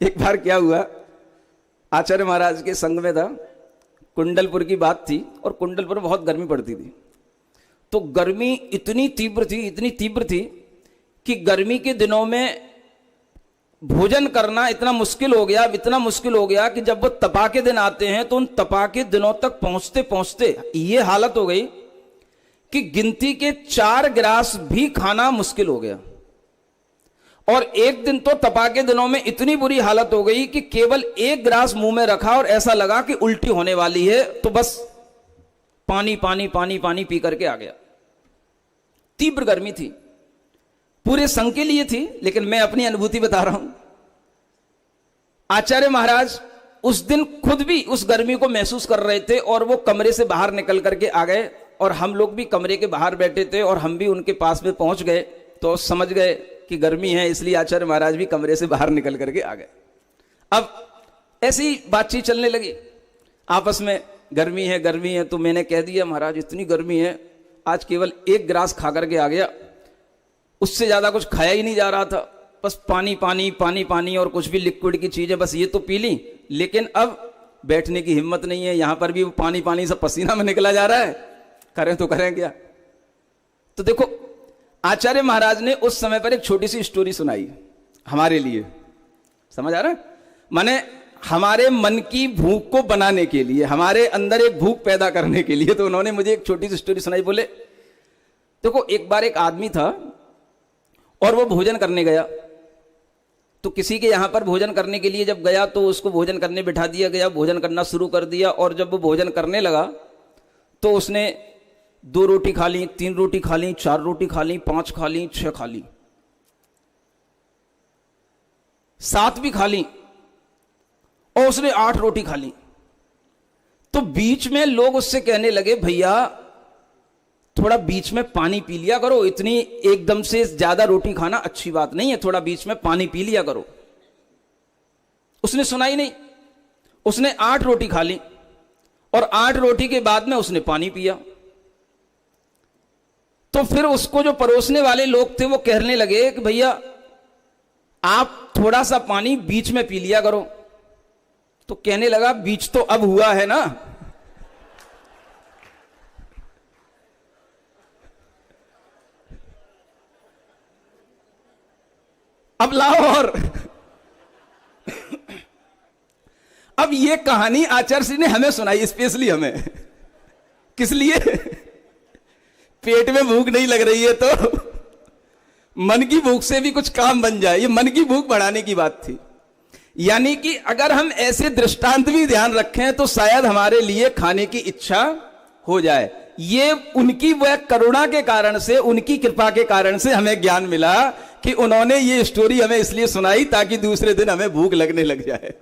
एक बार क्या हुआ, आचार्य महाराज के संग में था, कुंडलपुर की बात थी और कुंडलपुर में बहुत गर्मी पड़ती थी। तो गर्मी इतनी तीव्र थी कि गर्मी के दिनों में भोजन करना इतना मुश्किल हो गया कि जब वो तपा के दिन आते हैं तो उन तपा के दिनों तक पहुंचते पहुंचते ये हालत हो गई कि गिनती के 4 गिलास भी खाना मुश्किल हो गया। और एक दिन तो तपा के दिनों में इतनी बुरी हालत हो गई कि केवल 1 गिलास मुंह में रखा और ऐसा लगा कि उल्टी होने वाली है, तो बस पानी पानी पानी पानी पी करके आ गया। तीव्र गर्मी थी, पूरे संघ के लिए थी, लेकिन मैं अपनी अनुभूति बता रहा हूं। आचार्य महाराज उस दिन खुद भी उस गर्मी को महसूस कर रहे थे और वो कमरे से बाहर निकल करके आ गए और हम लोग भी कमरे के बाहर बैठे थे और हम भी उनके पास में पहुंच गए। तो समझ गए कि गर्मी है, इसलिए आचार्य महाराज भी कमरे से बाहर निकल करके आ गए। अब ऐसी बातचीत चलने लगी आपस में, गर्मी है। तो मैंने कह दिया, महाराज इतनी गर्मी है, आज केवल 1 गिलास खा करके आ गया, उससे ज्यादा कुछ खाया ही नहीं जा रहा था, बस पानी पानी पानी पानी और कुछ भी लिक्विड की चीजें बस ये तो पी ली, लेकिन अब बैठने की हिम्मत नहीं है, यहां पर भी वो पानी पानी से पसीना में निकला जा रहा है, करें तो करें क्या। तो देखो, आचार्य महाराज ने उस समय पर एक छोटी सी स्टोरी सुनाई हमारे लिए, समझ आ रहा है, माने हमारे मन की भूख को बनाने के लिए, हमारे अंदर एक भूख पैदा करने के लिए। तो उन्होंने मुझे एक छोटी सी स्टोरी सुनाई। बोले देखो, एक बार एक आदमी था और वो भोजन करने गया। तो किसी के यहां पर भोजन करने के लिए जब गया तो उसको भोजन करने बिठा दिया गया, भोजन करना शुरू कर दिया। और जब वो भोजन करने लगा तो उसने 2 रोटी खा ली, 3 रोटी खा ली, 4 रोटी खा ली, 5 खा ली, 6 खा ली, 7 भी खा ली और उसने 8 रोटी खा ली। तो बीच में लोग उससे कहने लगे, भैया थोड़ा बीच में पानी पी लिया करो, इतनी एकदम से ज्यादा रोटी खाना अच्छी बात नहीं है, थोड़ा बीच में पानी पी लिया करो। उसने सुना ही नहीं, उसने 8 रोटी खा ली और 8 रोटी के बाद में उसने पानी पिया। तो फिर उसको जो परोसने वाले लोग थे वो कहने लगे कि भैया आप थोड़ा सा पानी बीच में पी लिया करो। तो कहने लगा, बीच तो अब हुआ है ना, अब लाओ। और अब ये कहानी आचार्य श्री ने हमें सुनाई, स्पेशली हमें। किस लिए? पेट में भूख नहीं लग रही है तो मन की भूख से भी कुछ काम बन जाए, ये मन की भूख बढ़ाने की बात थी। यानी कि अगर हम ऐसे दृष्टांत भी ध्यान रखें तो शायद हमारे लिए खाने की इच्छा हो जाए। ये उनकी वह करुणा के कारण से, उनकी कृपा के कारण से हमें ज्ञान मिला कि उन्होंने ये स्टोरी हमें इसलिए सुनाई ताकि दूसरे दिन हमें भूख लगने लग जाए।